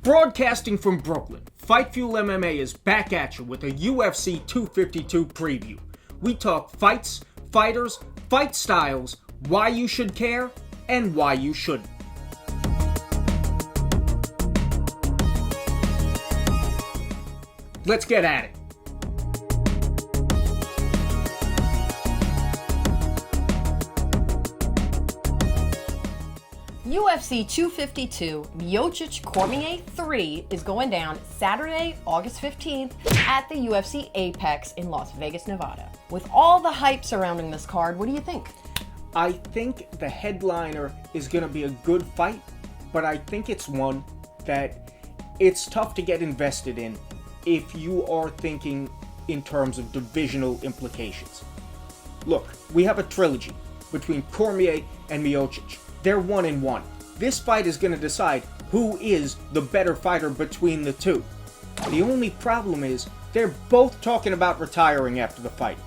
Broadcasting from Brooklyn, Fight Fuel MMA is back at you with a UFC 252 preview. We talk fights, fighters, fight styles, why you should care, and why you shouldn't. Let's get at it. UFC 252 Miocic Cormier 3 is going down Saturday, August 15th at the UFC Apex in Las Vegas, Nevada. With all the hype surrounding this card, what do you think? I think the headliner is going to be a good fight, but I think it's one that it's tough to get invested in if you are thinking in terms of divisional implications. Look, we have a trilogy between Cormier and Miocic. They're 1-1. This fight is going to decide who is the better fighter between the two. The only problem is they're both talking about retiring after the fight.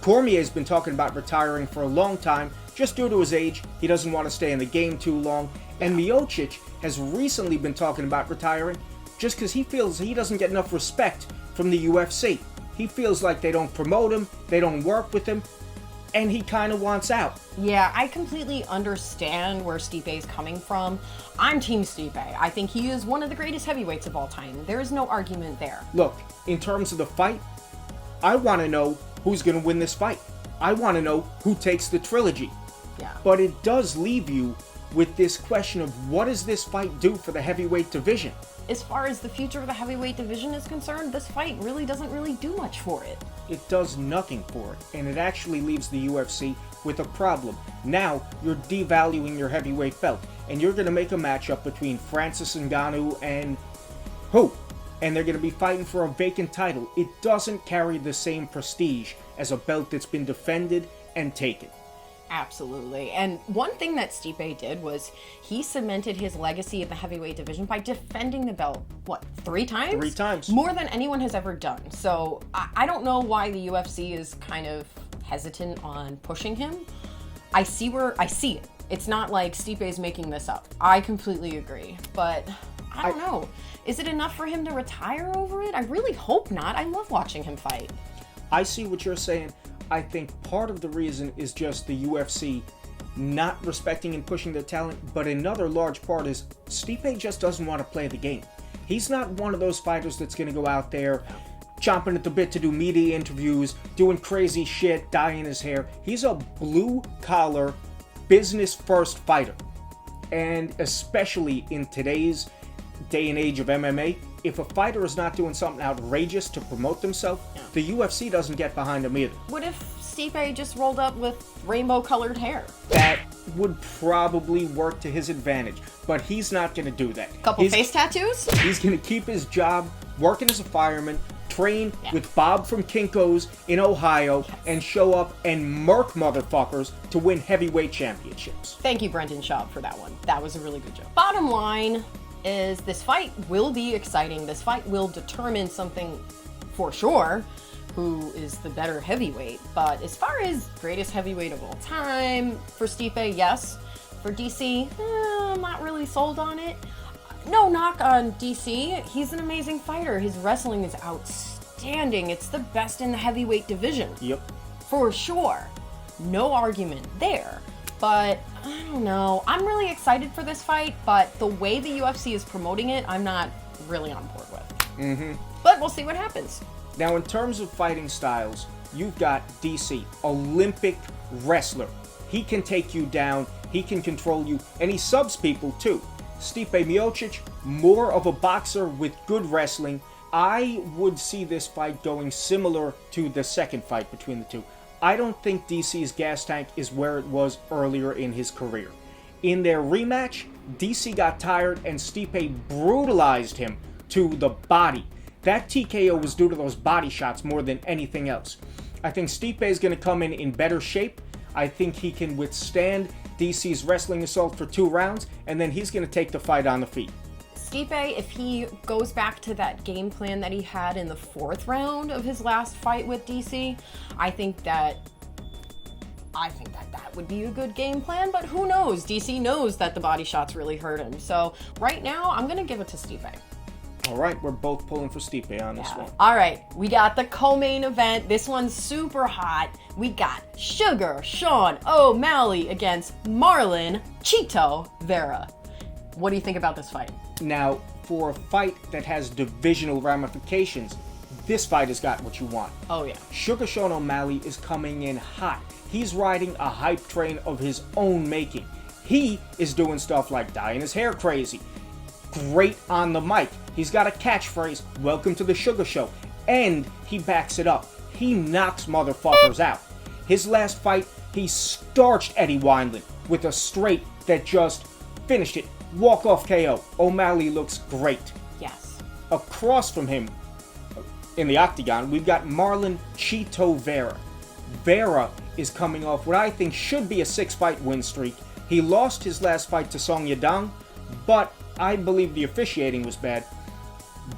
Cormier's been talking about retiring for a long time, just due to his age. He doesn't want to stay in the game too long. And Miocic has recently been talking about retiring just because he feels he doesn't get enough respect from the UFC. He feels like they don't promote him, they don't work with him, and he kind of wants out. Yeah, I completely understand where Stipe is coming from. I'm Team Stipe. I think he is one of the greatest heavyweights of all time. There is no argument there. Look, in terms of the fight, I want to know who's going to win this fight. I want to know who takes the trilogy. Yeah. But it does leave you with this question of what does this fight do for the heavyweight division? As far as the future of the heavyweight division is concerned, this fight really doesn't do much for it. It does nothing for it, and it actually leaves the UFC with a problem. Now, you're devaluing your heavyweight belt, and you're going to make a matchup between Francis Ngannou and who? And they're going to be fighting for a vacant title. It doesn't carry the same prestige as a belt that's been defended and taken. Absolutely. And one thing that Stipe did was he cemented his legacy in the heavyweight division by defending the belt, 3 times? 3 times. More than anyone has ever done. So I don't know why the UFC is kind of hesitant on pushing him. I see it. It's not like Stipe is making this up. I completely agree. But I don't know. Is it enough for him to retire over it? I really hope not. I love watching him fight. I see what you're saying. I think part of the reason is just the UFC not respecting and pushing their talent, but another large part is Stipe just doesn't want to play the game. He's not one of those fighters that's going to go out there chomping at the bit to do media interviews, doing crazy shit, dyeing his hair. He's a blue-collar, business-first fighter. And especially in today's day and age of MMA, if a fighter is not doing something outrageous to promote themselves, the UFC doesn't get behind them either. What if Stipe just rolled up with rainbow-colored hair? That would probably work to his advantage, but he's not going to do that. Couple face tattoos? He's going to keep his job, working as a fireman, train with Bob from Kinko's in Ohio, and show up and murk motherfuckers to win heavyweight championships. Thank you, Brendan Schaub, for that one. That was a really good job. Bottom line is this fight will be exciting. This fight will determine something for sure, who is the better heavyweight. But as far as greatest heavyweight of all time, for Stipe, yes. For DC, I'm not really sold on it. No knock on DC. He's an amazing fighter. His wrestling is outstanding. It's the best in the heavyweight division. Yep. For sure. No argument there. But I don't know. I'm really excited for this fight, but the way the UFC is promoting it, I'm not really on board with. But we'll see what happens. Now, in terms of fighting styles, you've got DC, Olympic wrestler. He can take you down, he can control you, and he subs people too. Stipe Miocic, more of a boxer with good wrestling. I would see this fight going similar to the second fight between the two. I don't think DC's gas tank is where it was earlier in his career. In their rematch, DC got tired and Stipe brutalized him to the body. That TKO was due to those body shots more than anything else. I think Stipe is going to come in better shape. I think he can withstand DC's wrestling assault for 2 rounds, and then he's going to take the fight on the feet. Stipe, if he goes back to that game plan that he had in the 4th round of his last fight with DC, I think that would be a good game plan, but who knows? DC knows that the body shots really hurt him. So right now, I'm going to give it to Stipe. All right, we're both pulling for Stipe on this one. All right, we got the co-main event. This one's super hot. We got Sugar Sean O'Malley against Marlon Chito Vera. What do you think about this fight? Now, for a fight that has divisional ramifications, this fight has got what you want. Oh, yeah. Sugar Sean O'Malley is coming in hot. He's riding a hype train of his own making. He is doing stuff like dyeing his hair crazy. Great on the mic. He's got a catchphrase, welcome to the Sugar Show. And he backs it up. He knocks motherfuckers out. His last fight, he starched Eddie Wineland with a straight that just finished it. Walk-off KO. O'Malley looks great. Yes. Across from him, in the octagon, we've got Marlon Chito Vera. Vera is coming off what I think should be a 6-fight win streak. He lost his last fight to Song Yadong, but I believe the officiating was bad.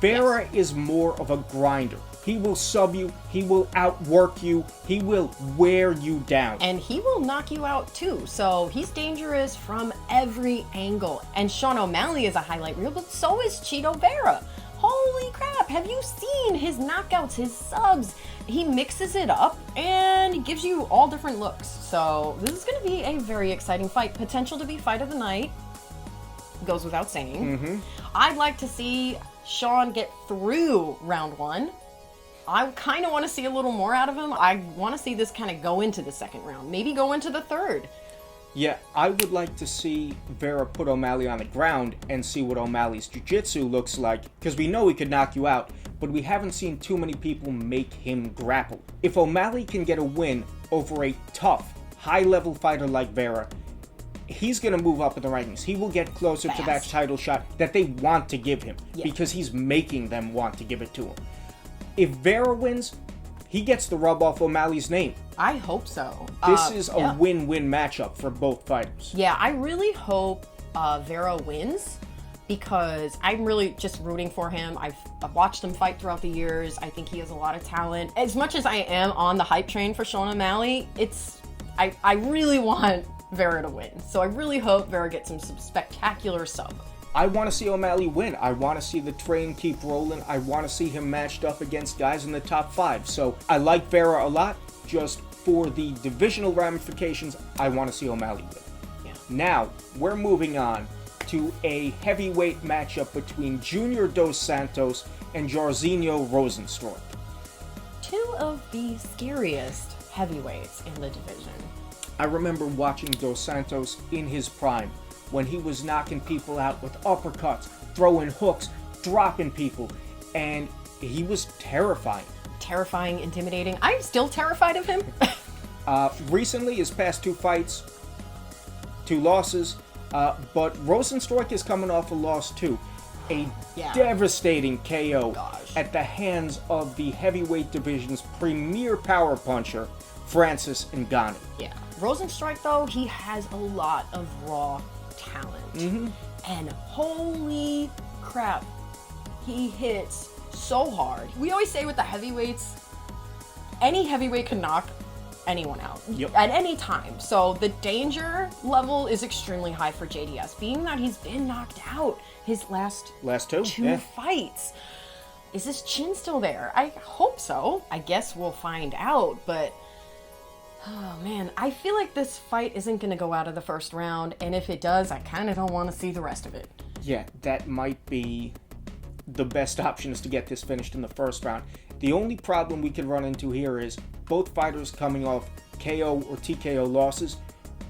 Vera is more of a grinder. He will sub you, he will outwork you, he will wear you down. And he will knock you out too, so he's dangerous from every angle. And Sean O'Malley is a highlight reel, but so is Chito Vera. Holy crap, have you seen his knockouts, his subs? He mixes it up and he gives you all different looks. So this is going to be a very exciting fight. Potential to be fight of the night. Goes without saying. I'd like to see Sean get through round 1. I kind of want to see a little more out of him. I want to see this kind of go into the second round. Maybe go into the third. Yeah, I would like to see Vera put O'Malley on the ground and see what O'Malley's jiu-jitsu looks like, because we know he could knock you out, but we haven't seen too many people make him grapple. If O'Malley can get a win over a tough, high-level fighter like Vera, he's going to move up in the rankings. He will get closer to that title shot that they want to give him, because he's making them want to give it to him. If Vera wins, he gets the rub off O'Malley's name. I hope so. This is a win-win matchup for both fighters. Yeah, I really hope Vera wins, because I'm really just rooting for him. I've watched him fight throughout the years. I think he has a lot of talent. As much as I am on the hype train for Sean O'Malley, I really want Vera to win. So I really hope Vera gets some spectacular sub. I want to see O'Malley win. I want to see the train keep rolling. I want to see him matched up against guys in the top 5. So I like Vera a lot. Just for the divisional ramifications, I want to see O'Malley win. Yeah. Now, we're moving on to a heavyweight matchup between Junior Dos Santos and Jairzinho Rozenstruik. 2 of the scariest heavyweights in the division. I remember watching Dos Santos in his prime, when he was knocking people out with uppercuts, throwing hooks, dropping people, and he was terrifying. Terrifying, intimidating. I'm still terrified of him. Recently, his past 2 fights, 2 losses, but Rozenstruik is coming off a loss too. A devastating KO at the hands of the heavyweight division's premier power puncher, Francis Ngannou. Yeah. Rozenstruik, though, he has a lot of raw talent. And holy crap, he hits so hard. We always say with the heavyweights, any heavyweight can knock anyone out at any time. So the danger level is extremely high for JDS, being that he's been knocked out his last 2 fights. Is his chin still there? I hope so. I guess we'll find out, but oh man, I feel like this fight isn't going to go out of the first round, and if it does, I kind of don't want to see the rest of it. Yeah, that might be the best option, is to get this finished in the first round. The only problem we could run into here is both fighters coming off KO or TKO losses.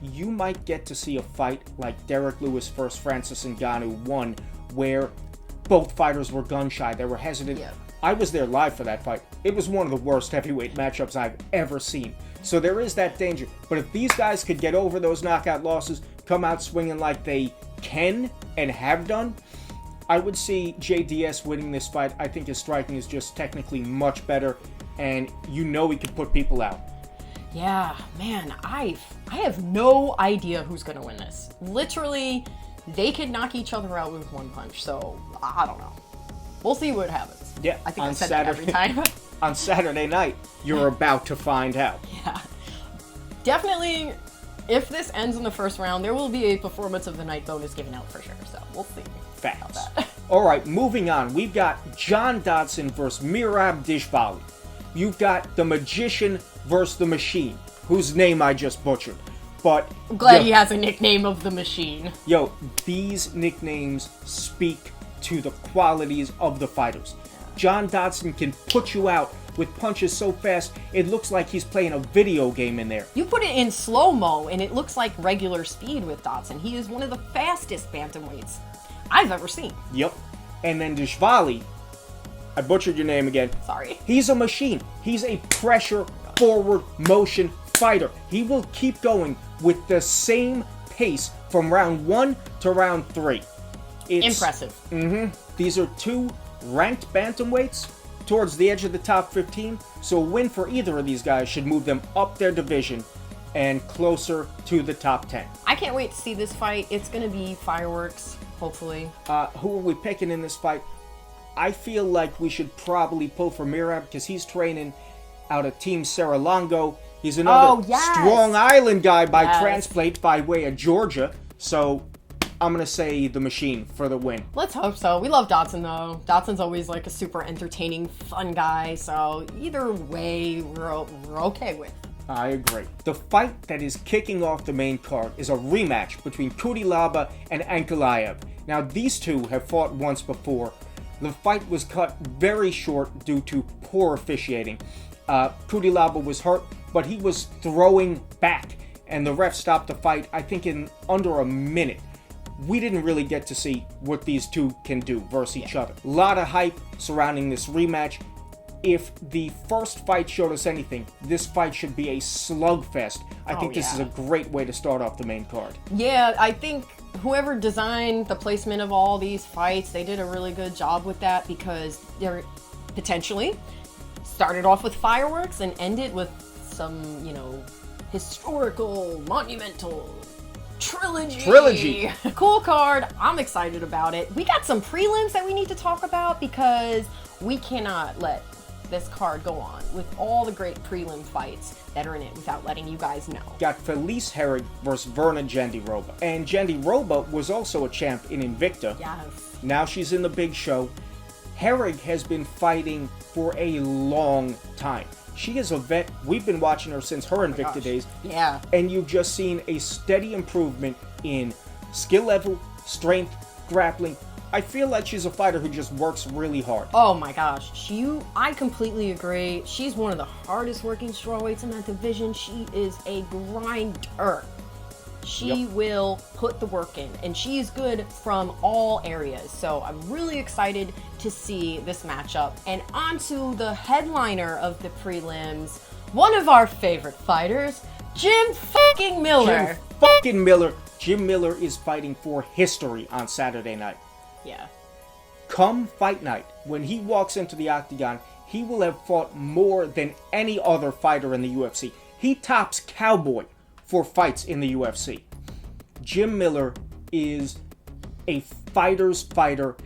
You might get to see a fight like Derek Lewis versus Francis Ngannou 1, where both fighters were gun-shy, they were hesitant. Yeah. I was there live for that fight. It was one of the worst heavyweight matchups I've ever seen. So there is that danger. But if these guys could get over those knockout losses, come out swinging like they can and have done, I would see JDS winning this fight. I think his striking is just technically much better, and you know he could put people out. Yeah, man, I have no idea who's going to win this. Literally, they could knock each other out with one punch, so I don't know. We'll see what happens. Yeah, I think I said that every time. On Saturday night, you're about to find out. Yeah. Definitely If this ends in the first round, there will be a performance of the night bonus given out for sure. So we'll see. Facts. All right, moving on. We've got John Dodson versus Merab Dishvali. You've got the Magician versus the Machine, whose name I just butchered. But I'm glad he has a nickname of the Machine. Yo, these nicknames speak to the qualities of the fighters. John Dodson can put you out with punches so fast, it looks like he's playing a video game in there. You put it in slow-mo, and it looks like regular speed with Dodson. He is one of the fastest bantamweights I've ever seen. Yep. And then Dishvali, I butchered your name again. Sorry. He's a machine. He's a pressure forward motion fighter. He will keep going with the same pace from round 1 to round 3. It's impressive. These are two ranked bantamweights towards the edge of the top 15, so a win for either of these guys should move them up their division and closer to the top 10. I can't wait to see this fight. It's going to be fireworks, hopefully. Who are we picking in this fight? I feel like we should probably pull for Merab because he's training out of Team Serra-Longo. He's another Strong Island guy by transplant by way of Georgia, so I'm going to say the Machine for the win. Let's hope so. We love Dodson, though. Dodson's always like a super entertaining, fun guy, so either way, we're okay with. I agree. The fight that is kicking off the main card is a rematch between Laba and Ankalaev. Now, these two have fought once before. The fight was cut very short due to poor officiating. Laba was hurt, but he was throwing back, and the ref stopped the fight, I think, in under a minute. We didn't really get to see what these two can do versus each other. A lot of hype surrounding this rematch. If the first fight showed us anything, this fight should be a slugfest. I think this is a great way to start off the main card. Yeah, I think whoever designed the placement of all these fights, they did a really good job with that because they're potentially started off with fireworks and ended with some, historical, monumental trilogy. Cool card. I'm excited about it. We got some prelims that we need to talk about because we cannot let this card go on with all the great prelim fights that are in it without letting you guys know. Got Felice Herrig versus Verna Jandiroba. And Jandiroba was also a champ in Invicta. Yes. Now she's in the big show. Herrig has been fighting for a long time. She is a vet. We've been watching her since her Invicta days. Yeah. And you've just seen a steady improvement in skill level, strength, grappling. I feel like she's a fighter who just works really hard. Oh my gosh. I completely agree. She's one of the hardest working strawweights in that division. She is a grinder. She will put the work in, and she is good from all areas. So I'm really excited to see this matchup. And on to the headliner of the prelims, one of our favorite fighters, Jim fucking Miller. Jim fucking Miller. Jim Miller is fighting for history on Saturday night. Yeah. Come fight night, when he walks into the octagon, he will have fought more than any other fighter in the UFC. He tops Cowboy for fights in the UFC. Jim Miller is a fighter's fighter.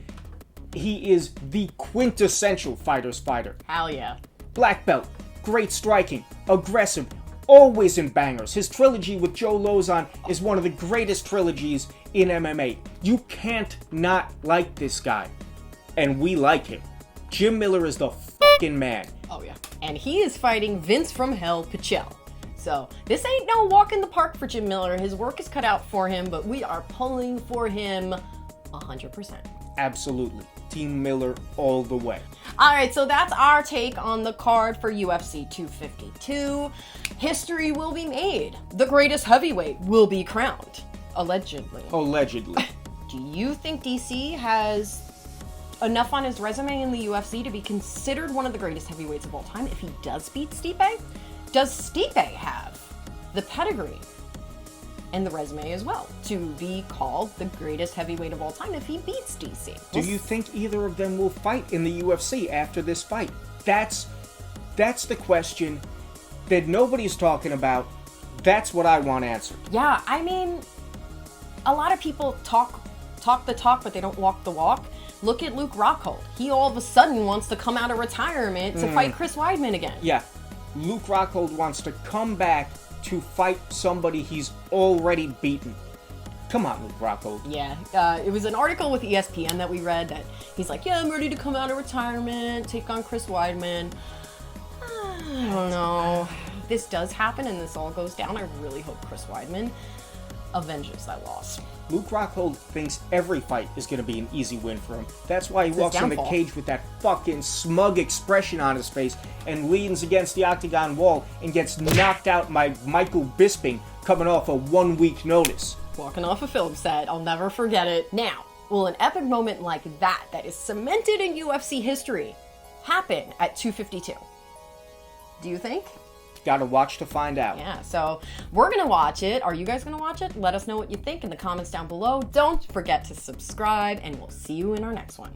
He is the quintessential fighter's fighter. Hell yeah. Black belt, great striking, aggressive, always in bangers. His trilogy with Joe Lozon is one of the greatest trilogies in MMA. You can't not like this guy. And we like him. Jim Miller is the fucking man. Oh yeah. And he is fighting Vince from Hell Pichel. So this ain't no walk in the park for Jim Miller. His work is cut out for him, but we are pulling for him 100%. Absolutely. Team Miller all the way. All right, so that's our take on the card for UFC 252. History will be made. The greatest heavyweight will be crowned. Allegedly. Allegedly. Do you think DC has enough on his resume in the UFC to be considered one of the greatest heavyweights of all time if he does beat Stipe? Does Stipe have the pedigree and the resume as well to be called the greatest heavyweight of all time if he beats DC? Do you think either of them will fight in the UFC after this fight? That's the question that nobody's talking about. That's what I want answered. Yeah, I mean, a lot of people talk the talk, but they don't walk the walk. Look at Luke Rockhold. He all of a sudden wants to come out of retirement to fight Chris Weidman again. Yeah. Luke Rockhold wants to come back to fight somebody he's already beaten. Come on, Luke Rockhold. Yeah, it was an article with ESPN that we read that he's like, yeah, I'm ready to come out of retirement, take on Chris Weidman. I don't know. If this does happen and this all goes down, I really hope Chris Weidman avenges that loss. Luke Rockhold thinks every fight is going to be an easy win for him. That's why he walks in the cage with that fucking smug expression on his face and leans against the octagon wall and gets knocked out by Michael Bisping coming off a 1 week notice. Walking off a film set, I'll never forget it. Now, will an epic moment like that is cemented in UFC history happen at 252? Do you think? Gotta watch to find out. Yeah, so we're gonna watch it. Are you guys gonna watch it? Let us know what you think in the comments down below. Don't forget to subscribe, and we'll see you in our next one.